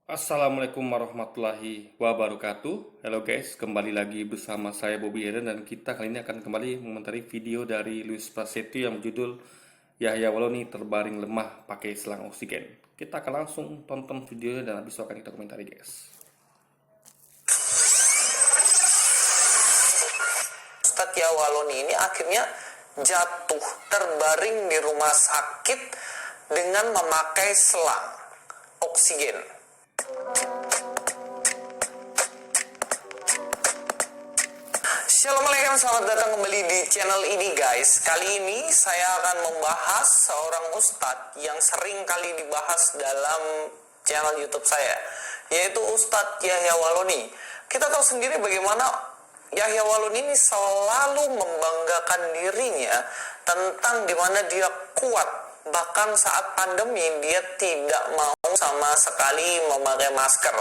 Assalamualaikum warahmatullahi wabarakatuh. Halo guys, kembali lagi bersama saya Bobby Eden dan kita kali ini akan kembali mengomentari video dari Luis Prasetyo yang berjudul Yahya Waloni terbaring lemah pakai selang oksigen. Kita akan langsung tonton videonya dan habis itu akan kita komentari guys. Ustadz Yahya Waloni ini akhirnya jatuh terbaring di rumah sakit dengan memakai selang oksigen. Assalamualaikum, selamat datang kembali di channel ini guys. Kali ini saya akan membahas seorang ustadz yang sering kali dibahas dalam channel YouTube saya, yaitu Ustadz Yahya Waloni. Kita tahu sendiri bagaimana Yahya Waloni ini selalu membanggakan dirinya tentang dimana dia kuat. Bahkan saat pandemi dia tidak mau sama sekali memakai masker.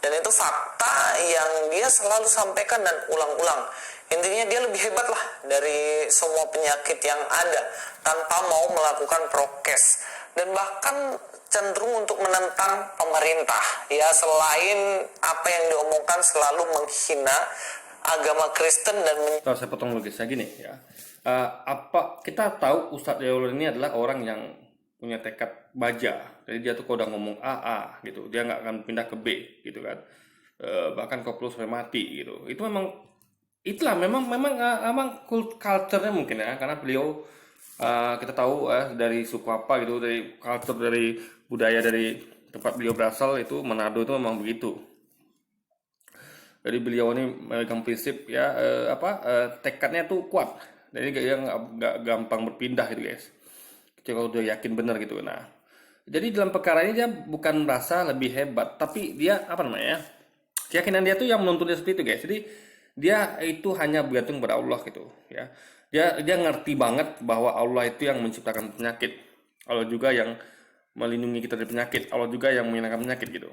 Dan itu fakta yang dia selalu sampaikan dan ulang-ulang. Intinya dia lebih hebat lah dari semua penyakit yang ada tanpa mau melakukan prokes. Dan bahkan cenderung untuk menentang pemerintah. Ya, selain apa yang diomongkan selalu menghina agama Kristen dan Kalau saya potong lagi saya gini ya. Apa kita tahu Ustadz Yahya Waloni ini adalah orang yang punya tekad baja. Jadi dia tuh kalau udah ngomong A gitu, dia nggak akan pindah ke B gitu kan. Bahkan kalau perlu sampai mati gitu. Itu memang culture-nya mungkin ya, karena beliau kita tahu dari suku apa gitu, dari culture, dari budaya, dari tempat beliau berasal itu Manado itu memang begitu. Jadi beliau ini memegang prinsip ya tekadnya tuh kuat. Jadi dia nggak gampang berpindah gitu guys. Kalau udah yakin benar gitu. Nah, jadi dalam perkara ini dia bukan merasa lebih hebat, tapi dia keyakinan dia tuh yang menuntun dia seperti itu guys. Jadi dia itu hanya bergantung pada Allah gitu ya. Dia ngerti banget bahwa Allah itu yang menciptakan penyakit. Allah juga yang melindungi kita dari penyakit. Allah juga yang menghilangkan penyakit gitu.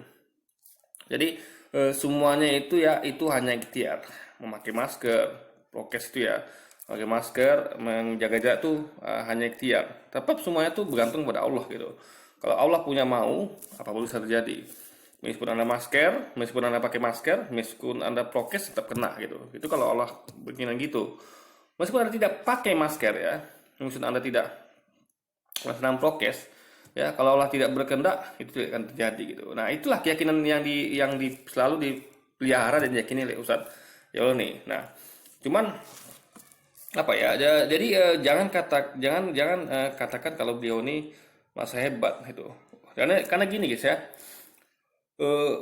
Jadi semuanya itu ya itu hanya ikhtiar. Memakai masker, prokes itu ya, pakai masker, menjaga jarak tuh hanya ikhtiar. Tetap semuanya tuh bergantung pada Allah gitu. Kalau Allah punya mau, apapun bisa terjadi. Meskipun Anda masker, meskipun Anda pakai masker, meskipun Anda prokes tetap kena gitu. Itu kalau Allah berkenan gitu. Meskipun Anda tidak pakai masker ya, meskipun Anda tidak melaksanakan prokes, ya kalau Allah tidak berkehendak itu tidak akan terjadi gitu. Nah, itulah keyakinan yang selalu dipelihara dan diyakini oleh Ustadz Yahya Waloni. Nah, cuman jadi jangan katakan kalau beliau ini masa hebat gitu. Karena gini guys ya. eh,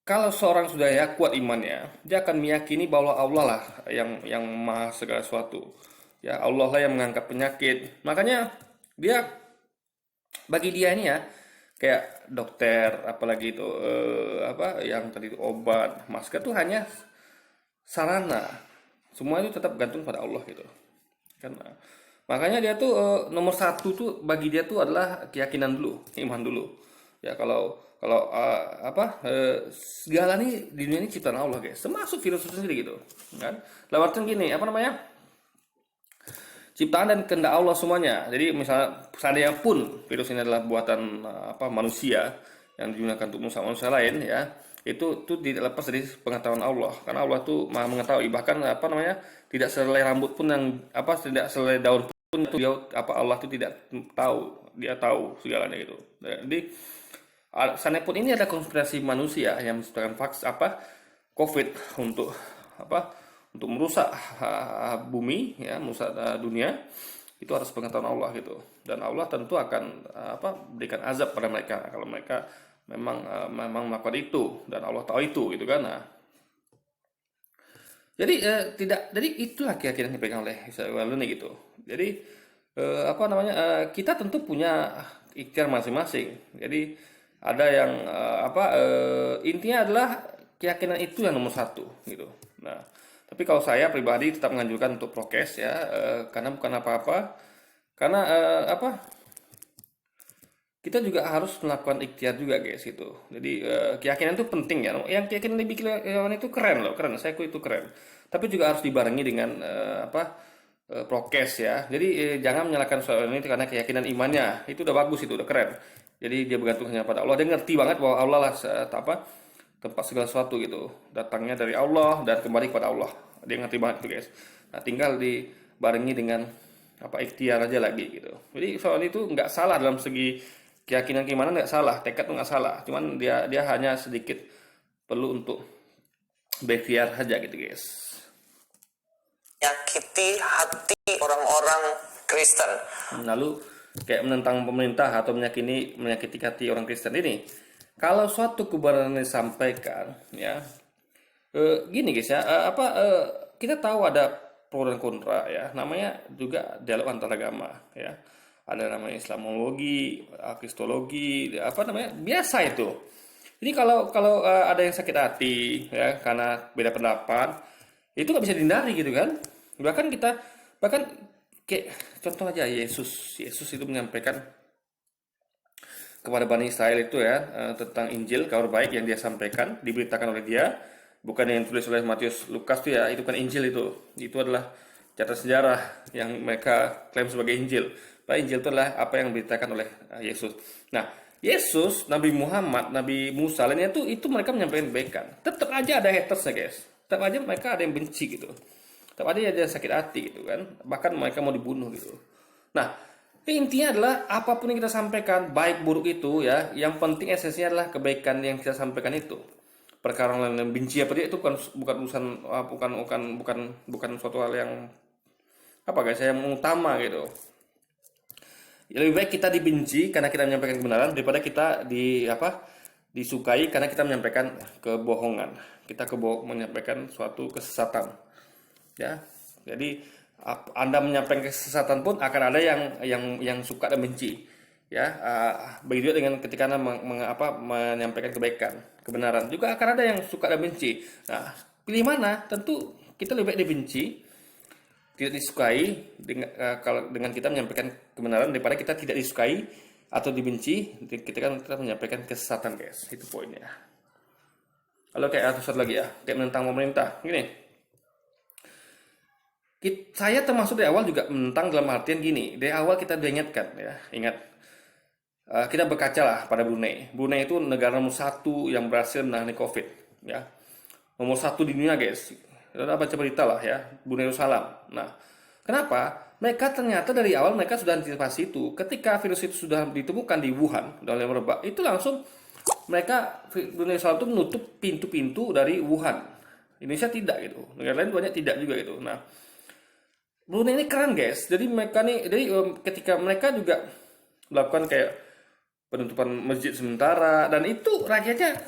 Kalau seorang sudah ya kuat imannya, dia akan meyakini bahwa Allah lah yang maha segala sesuatu. Ya, Allah lah yang mengangkat penyakit. Makanya dia bagi dia ini ya kayak dokter apalagi itu yang tadi itu obat, masker tuh hanya sarana. Semua itu tetap gantung pada Allah gitu. Karena makanya dia tuh nomor satu tuh bagi dia tuh adalah keyakinan dulu, iman dulu. Ya kalau segala nih di dunia ini ciptaan Allah guys, termasuk virus itu sendiri gitu, kan? Dalam artian gini, ciptaan dan kehendak Allah semuanya. Jadi misalnya seandainya pun virus ini adalah buatan manusia yang digunakan untuk manusia lain ya, itu tuh tidak lepas dari pengetahuan Allah. Karena Allah tuh Maha mengetahui, bahkan tidak selai rambut pun tidak selai daun pun itu Allah tuh tidak tahu, dia tahu segalanya gitu. Jadi seandainya pun ini ada konspirasi manusia yang menciptakan COVID untuk merusak bumi ya, merusak dunia, itu harus pengetahuan Allah gitu. Dan Allah tentu akan berikan azab pada mereka kalau mereka memang melakukan itu, dan Allah tahu itu gitu kan. Nah, jadi itulah keyakinan yang dipegang oleh Yahya Waloni gitu. Jadi kita tentu punya ikhtiar masing-masing. Jadi ada yang intinya adalah keyakinan itu yang nomor satu gitu. Nah, tapi kalau saya pribadi tetap menganjurkan untuk prokes ya, karena bukan apa-apa. Karena kita juga harus melakukan ikhtiar juga guys gitu. Jadi keyakinan itu penting ya. Yang keyakinan dibikin itu keren loh, keren. Saya itu keren. Tapi juga harus dibarengi dengan prokes ya. Jadi jangan menyalahkan soal ini karena keyakinan imannya itu udah bagus, itu udah keren. Jadi dia bergantung hanya pada Allah. Dia ngerti banget bahwa Allah lah tempat segala sesuatu gitu. Datangnya dari Allah dan kembali kepada Allah. Dia ngerti banget tuh guys. Nah, tinggal dibarengi dengan ikhtiar aja lagi gitu. Jadi soal itu nggak salah dalam segi keyakinan gimana, nggak salah, tekad tuh nggak salah. Cuman dia hanya sedikit perlu untuk berikhtiar aja gitu guys. Menyakiti hati orang-orang Kristen. Lalu kayak menentang pemerintah atau menyakiti hati orang Kristen ini. Kalau suatu kebenaran disampaikan, ya, gini guys ya, kita tahu ada pro dan kontra ya. Namanya juga dialog antar agama ya. Ada namanya Islamologi, Kristologi, biasa itu. Jadi kalau ada yang sakit hati ya karena beda pendapat, itu nggak bisa dihindari gitu kan. Bahkan kayak contoh aja Yesus itu menyampaikan kepada Bani Israel itu ya tentang Injil, kabar baik yang dia sampaikan, diberitakan oleh dia, bukan yang tulis oleh Matius, Lukas tuh ya, itu kan Injil itu adalah catatan sejarah yang mereka klaim sebagai Injil. Padahal Injil itu adalah apa yang diberitakan oleh Yesus. Nah, Yesus, Nabi Muhammad, Nabi Musa, lainnya itu mereka menyampaikan kebaikan. Tetap aja ada hatersnya guys. Tetap aja mereka ada yang benci gitu. Tetap aja ada yang sakit hati gitu kan. Bahkan mereka mau dibunuh gitu. Nah, intinya adalah apapun yang kita sampaikan, baik buruk itu ya, yang penting esensinya adalah kebaikan yang kita sampaikan itu. Perkara lain yang benci apa dia itu bukan urusan bukan suatu hal yang yang utama gitu. Lebih baik kita dibenci karena kita menyampaikan kebenaran daripada kita disukai karena kita menyampaikan kebohongan. Kita menyampaikan suatu kesesatan. Ya. Jadi Anda menyampaikan kesesatan pun akan ada yang suka dan benci. Ya, begitu dengan ketika Anda menyampaikan kebaikan, kebenaran, juga akan ada yang suka dan benci. Nah, pilih mana? Tentu kita lebih baik dibenci, tidak disukai dengan kita menyampaikan kebenaran daripada kita tidak disukai atau dibenci ketika kita menyampaikan kesesatan guys. Itu poinnya. Lalu kayak satu lagi ya, kayak menentang pemerintah. Gini, saya termasuk dari awal juga menentang dalam artian gini. Dari awal kita udah ingatkan ya, kita berkaca lah pada Brunei. Brunei itu negara nomor 1 yang berhasil menangani COVID ya, nomor 1 di dunia guys. Kita baca berita lah ya, Brunei Darussalam. Nah, kenapa? Mereka ternyata dari awal mereka sudah antisipasi itu. Ketika virus itu sudah ditemukan di Wuhan, dan yang merebak, itu langsung Brunei Darussalam itu menutup pintu-pintu dari Wuhan. Indonesia tidak gitu. Negara lain banyak tidak juga gitu. Nah, Brunei ini keren guys. Jadi ketika mereka juga melakukan kayak penutupan masjid sementara, dan itu rakyatnya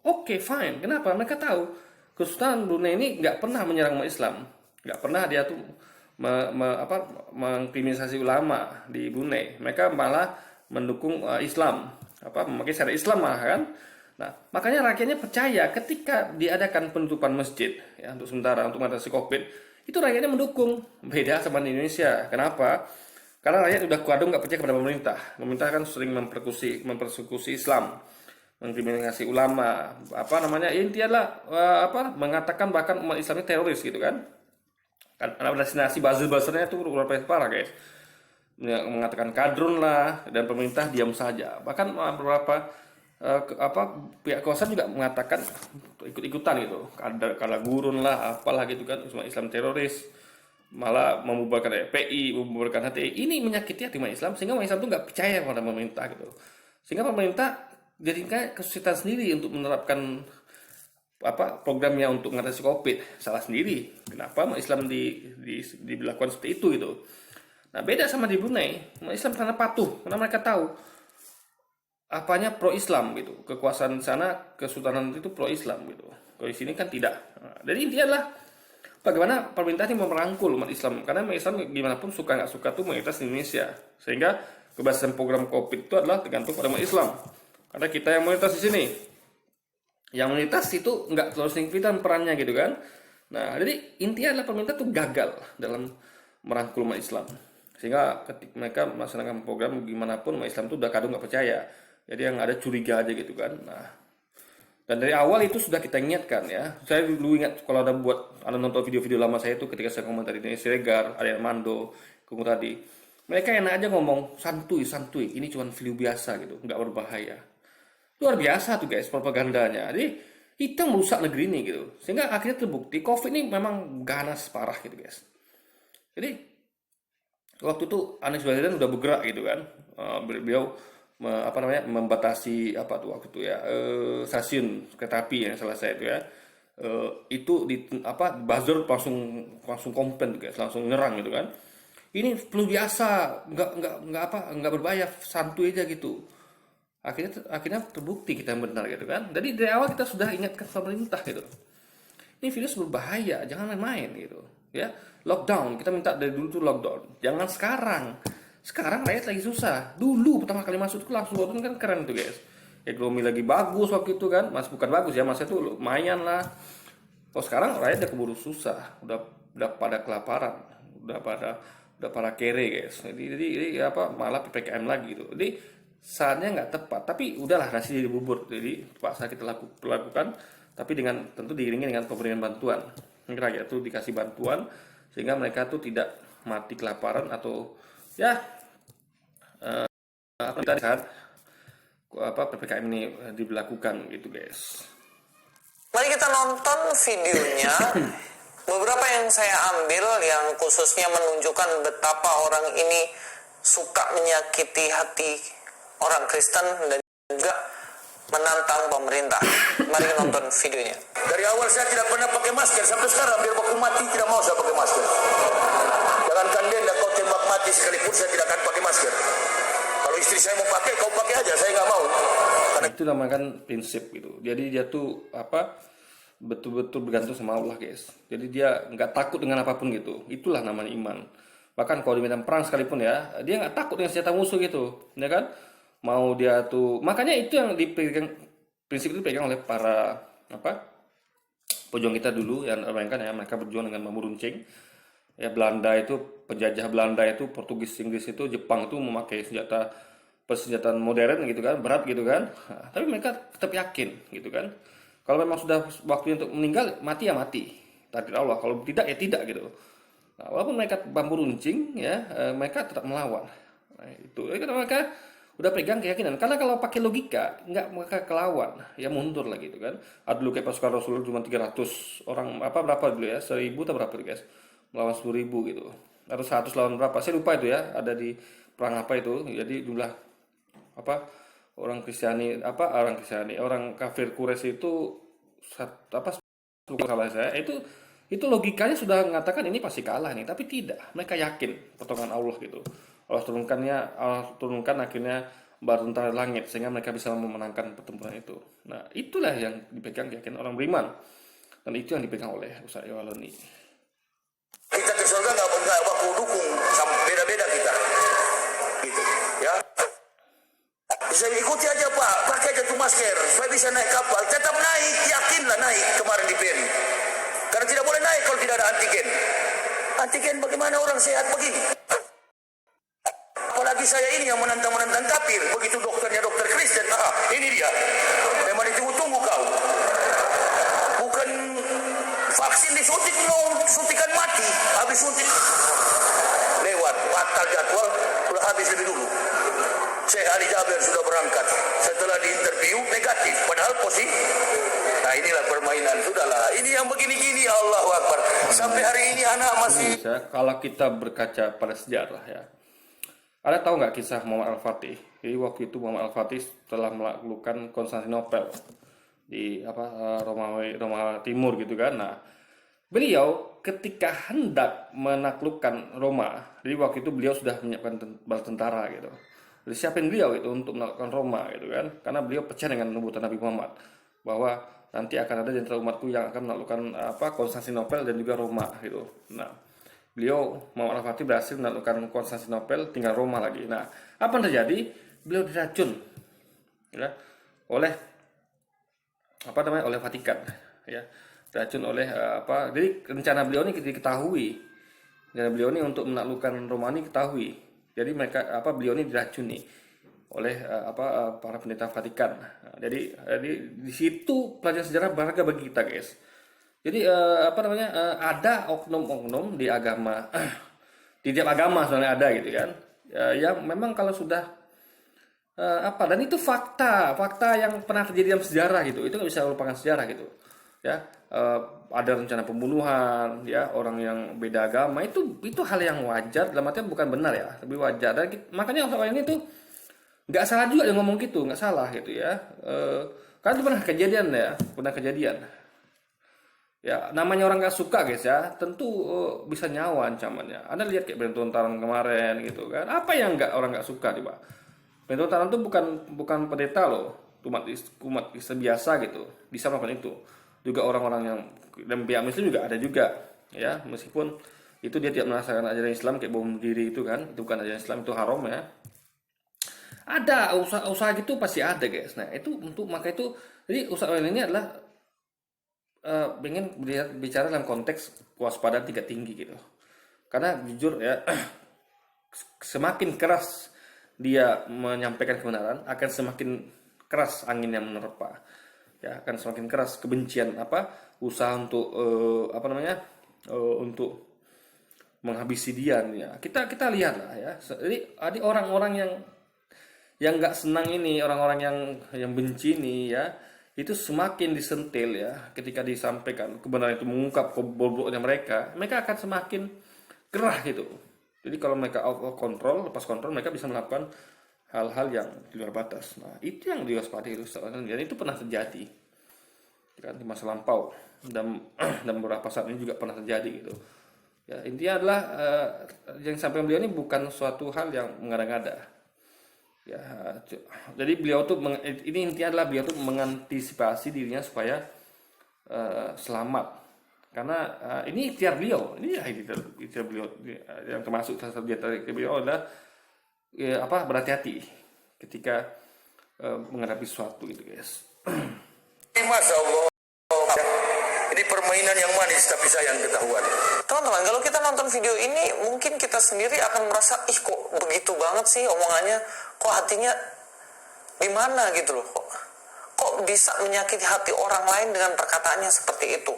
oke, fine. Kenapa? Mereka tahu Kesultanan Brunei ini nggak pernah menyerang umat Islam, nggak pernah dia tuh mengkriminalisasi ulama di Brunei. Mereka malah mendukung Islam, memakai syariat Islam malah kan. Nah, makanya rakyatnya percaya ketika diadakan penutupan masjid ya untuk sementara untuk mengatasi COVID, itu rakyatnya mendukung. Beda sama di Indonesia. Kenapa? Karena rakyat udah kadung nggak percaya kepada pemerintah. Pemerintah kan sering mempersekusi Islam, mengkriminalisasi ulama, intinya mengatakan bahkan umat Islam itu teroris gitu kan. Karena destinasi buzzer-buzzernya itu luar biasa parah guys. Mengatakan kadrun lah, dan pemerintah diam saja. Bahkan beberapa pihak kekuasaan juga mengatakan ikut-ikutan gitu. Kada gurun lah, apalah gitu kan, umat Islam teroris. Malah membubarkan FPI, membubarkan HTI. Ini menyakiti hati umat Islam sehingga umat Islam itu nggak percaya kepada pemerintah gitu. Sehingga pemerintah jadi kayak kesulitan sendiri untuk menerapkan programnya untuk mengatasi COVID. Salah sendiri. Kenapa umat Islam dilakukan seperti itu gitu. Nah, beda sama di Brunei. Umat Islam karena patuh, karena mereka tahu pro Islam gitu. Kekuasaan di sana, kesultanan itu pro Islam gitu. Kalau di sini kan tidak. Nah, jadi intinya adalah bagaimana pemerintah ini merangkul umat Islam. Karena umat Islam gimana pun suka nggak suka tuh mayoritas di Indonesia. Sehingga keberhasilan program COVID itu adalah tergantung pada umat Islam. Karena kita yang mayoritas di sini. Yang mayoritas itu nggak terlalu signifikan perannya gitu kan. Nah, jadi intinya adalah pemerintah tuh gagal dalam merangkul umat Islam. Sehingga ketika mereka melaksanakan program gimana pun umat Islam tuh udah kadung nggak percaya. Jadi yang ada curiga aja gitu kan. Nah, dan dari awal itu sudah kita ingatkan ya. Saya dulu ingat kalau ada nonton video-video lama saya itu ketika saya komentar di Siregar, Arya Armando, tadi. Mereka enak aja ngomong santuy santuy, ini cuma flu biasa gitu, nggak berbahaya. Luar biasa tuh guys propagandanya. Jadi itu yang merusak negeri ini gitu. Sehingga akhirnya terbukti COVID ini memang ganas parah gitu guys. Jadi waktu itu Anies Baswedan udah bergerak gitu kan. Beliau apa namanya membatasi apa tuh waktu itu ya stasiun kereta api yang selesai itu ya. Itu di apa buzzer langsung langsung komplain tuh guys, langsung nyerang gitu kan. Ini flu biasa, nggak apa nggak berbahaya, santuy aja gitu. Akhirnya terbukti kita yang benar gitu kan. Jadi dari awal kita sudah ingatkan pemerintah gitu. Ini virus berbahaya, jangan main-main gitu. Ya, lockdown. Kita minta dari dulu tuh lockdown. Jangan sekarang. Sekarang rakyat lagi susah. Dulu pertama kali masuk itu langsung lockdown kan keren tuh guys. Ekonomi lagi bagus waktu itu kan. Mas bukan bagus ya, masa itu lumayan lah. Oh sekarang rakyat udah keburu susah, udah pada kelaparan, udah pada kere guys. Jadi apa malah ppkm lagi gitu. Jadi saatnya nggak tepat, tapi udahlah nasi jadi bubur. Jadi terpaksa kita lakukan, tapi dengan tentu diiringi dengan pemberian bantuan. Rakyat tuh dikasih bantuan sehingga mereka tuh tidak mati kelaparan atau ya apa tadi saat apa ppkm ini diberlakukan gitu guys. Mari kita nonton videonya. Beberapa yang saya ambil yang khususnya menunjukkan betapa orang ini suka menyakiti hati orang Kristen dan juga menantang pemerintah. Mari nonton videonya. Dari awal saya tidak pernah pakai masker, sampai sekarang biar baku mati tidak mau saya pakai masker. Jangankan denda kau tembak mati sekalipun saya tidak akan pakai masker. Kalau istri saya mau pakai, kau pakai aja, saya nggak mau. Karena itu namanya prinsip gitu. Jadi dia tuh apa betul-betul bergantung sama Allah guys. Jadi dia nggak takut dengan apapun gitu. Itulah namanya iman. Bahkan kalau di medan perang sekalipun ya, dia nggak takut dengan senjata musuh gitu, ya kan? Mau dia tuh, makanya itu yang dipegang, prinsip itu dipegang oleh para apa pejuang kita dulu yang bayangkan ya mereka berjuang dengan bambu runcing. Ya Belanda itu penjajah Belanda itu Portugis Inggris itu Jepang itu memakai persenjataan modern gitu kan berat gitu kan. Nah, tapi mereka tetap yakin gitu kan. Kalau memang sudah waktunya untuk meninggal mati ya mati takdir Allah. Kalau tidak ya tidak gitu. Nah, walaupun mereka bambu runcing ya mereka tetap melawan. Nah, itu karena mereka udah pegang keyakinan. Karena kalau pakai logika nggak mereka kelawan ya mundur lagi gitu kan. Ada dulu kayak pasukan Rasulullah cuma 300 orang apa berapa dulu ya 1000 atau berapa guys melawan 10.000 gitu atau 100 lawan berapa saya lupa itu ya ada di perang apa itu jadi jumlah apa orang kafir Quraisy itu apa salah saya itu logikanya sudah mengatakan ini pasti kalah nih tapi tidak mereka yakin pertolongan Allah gitu Allah turunkan akhirnya batu tentara langit sehingga mereka bisa memenangkan pertempuran itu. Nah itulah yang dipegang keyakinan orang beriman dan itu yang dipegang oleh Ustaz Yawaloni. Kita ke surga nggak baku dukung, beda-beda kita, gitu, ya. Bisa ikuti aja Pak, pakai aja tuh masker, supaya bisa naik kapal, tetap naik, yakinlah naik kemarin di Peri. Karena tidak boleh naik kalau tidak ada antigen. Antigen bagaimana orang sehat begini? Apalagi saya ini yang menantang kafir, begitu dokternya dokter Kristen, ini dia, memang ditunggu-tunggu kau. Bukan vaksin disuntik, suntikan mati, habis suntik lewat, batal jadwal, sudah habis lebih dulu. Syekh Ali Jabir sudah berangkat, setelah diinterview negatif, padahal positif. Nah inilah permainan, sudahlah. Ini yang begini-gini, Allahu Akbar. Sampai hari ini anak masih. Kalau kita berkaca pada sejarah ya, ada tahu nggak kisah Muhammad Al-Fatih? Jadi waktu itu Muhammad Al-Fatih telah melakukan Konstantinopel di Roma Timur gitu kan. Nah, beliau ketika hendak menaklukkan Roma, jadi waktu itu beliau sudah menyiapkan bala tentara gitu. Jadi siapin beliau itu untuk menaklukkan Roma gitu kan. Karena beliau percaya dengan nubuatan Nabi Muhammad bahwa nanti akan ada jenderal umatku yang akan menaklukkan Konstantinopel dan juga Roma gitu. Nah, beliau Muhammad Al-Fatih berhasil menaklukkan Konstantinopel, tinggal Roma lagi. Nah, apa yang terjadi? Beliau diracun ya, oleh oleh Vatikan ya. Diracun oleh jadi rencana beliau ini diketahui. Rencana beliau ini untuk menaklukkan Roma ini ketahui. Jadi beliau ini diracuni oleh para pendeta Vatikan. Nah, jadi di situ pelajaran sejarah berharga bagi kita, guys. Jadi ada oknum-oknum di agama di tiap agama sebenarnya ada gitu kan. ya memang kalau sudah dan itu fakta yang pernah terjadi dalam sejarah gitu, itu nggak bisa melupakan sejarah gitu ya. Ada rencana pembunuhan ya, orang yang beda agama, itu hal yang wajar, dalam artian bukan benar ya, tapi wajar. Dan makanya orang ini tuh nggak salah juga yang ngomong gitu, nggak salah gitu ya. Karena itu pernah kejadian ya. Namanya orang nggak suka guys ya, tentu bisa nyawa ancamannya. Anda lihat kayak Bentong kemarin gitu kan, apa yang orang nggak suka coba. Bentong itu bukan pendeta loh, umat Islam biasa gitu bisa melakukan itu. Juga orang-orang yang dan pihak Muslim juga ada juga ya, meskipun itu dia tidak merasakan ajaran Islam kayak bom diri itu kan, itu bukan ajaran Islam, itu haram ya. Ada usaha gitu pasti ada guys. Nah itu maka itu, jadi usaha ini adalah ingin bicara dalam konteks kewaspadaan tingkat tinggi gitu. Karena jujur ya, semakin keras dia menyampaikan kebenaran, akan semakin keras angin yang menerpa ya, akan semakin keras kebencian usaha untuk untuk menghabisi dia ya. Kita lihat lah ya. Jadi ada orang-orang yang nggak senang ini, orang-orang yang benci ini ya, itu semakin disentil ya, ketika disampaikan kebenaran itu, mengungkap kebobroknya mereka akan semakin gerah gitu. Jadi kalau mereka lepas kontrol, mereka bisa melakukan hal-hal yang di luar batas. Nah, itu yang diwaspadai itu. Dan itu pernah terjadi kan di masa lampau, dan beberapa saat ini juga pernah terjadi gitu. Ya, intinya adalah yang sampai beliau ini bukan suatu hal yang mengada-ngada. Ya, jadi beliau tuh ini intinya adalah beliau tuh mengantisipasi dirinya supaya selamat. Karena ini ikhtiar beliau, ini ya ikhtiar beliau yang termasuk salah satu dari beliau adalah berhati-hati ketika menghadapi sesuatu gitu guys. Masya Allah, ini permainan yang manis tapi sayang ketahuan. Teman-teman, kalau kita nonton video ini, mungkin kita sendiri akan merasa, ih kok begitu banget sih omongannya, kok hatinya gimana gitu loh, kok bisa menyakiti hati orang lain dengan perkataannya seperti itu.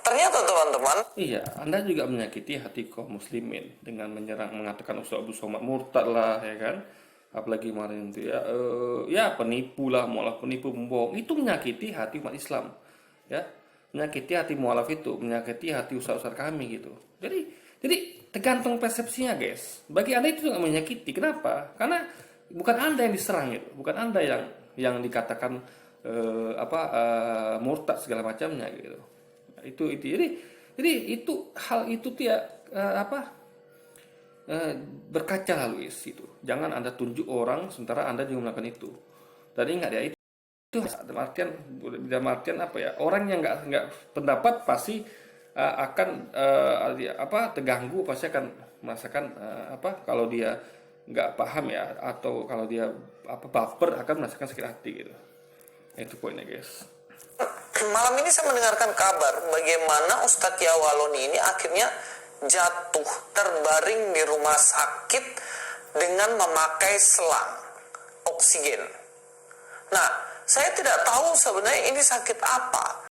Ternyata teman-teman, iya, Anda juga menyakiti hati kaum muslimin dengan mengatakan Ustaz Abu Somad murtad lah ya kan. Apalagi kemarin itu ya penipu lah, mualaf penipu, pembohong, itu menyakiti hati umat Islam ya. Menyakiti hati mualaf itu, menyakiti hati ustaz-ustaz kami gitu. Jadi tergantung persepsinya guys. Bagi Anda itu nggak menyakiti. Kenapa? Karena bukan Anda yang diserang gitu, bukan Anda yang dikatakan murtad segala macamnya gitu. Jadi itu hal itu tidak berkaca lalu itu. Jangan Anda tunjuk orang sementara Anda juga melakukan itu. Dan ingat ya, itu dalam artian orang yang nggak pendapat pasti akan terganggu, pasti akan merasakan kalau dia nggak paham ya, atau kalau dia baper akan merasakan sakit hati gitu. Itu poinnya guys. malam ini saya mendengarkan kabar bagaimana Ustadz Yawaloni ini akhirnya jatuh terbaring di rumah sakit dengan memakai selang oksigen. Nah, saya tidak tahu sebenarnya ini sakit apa.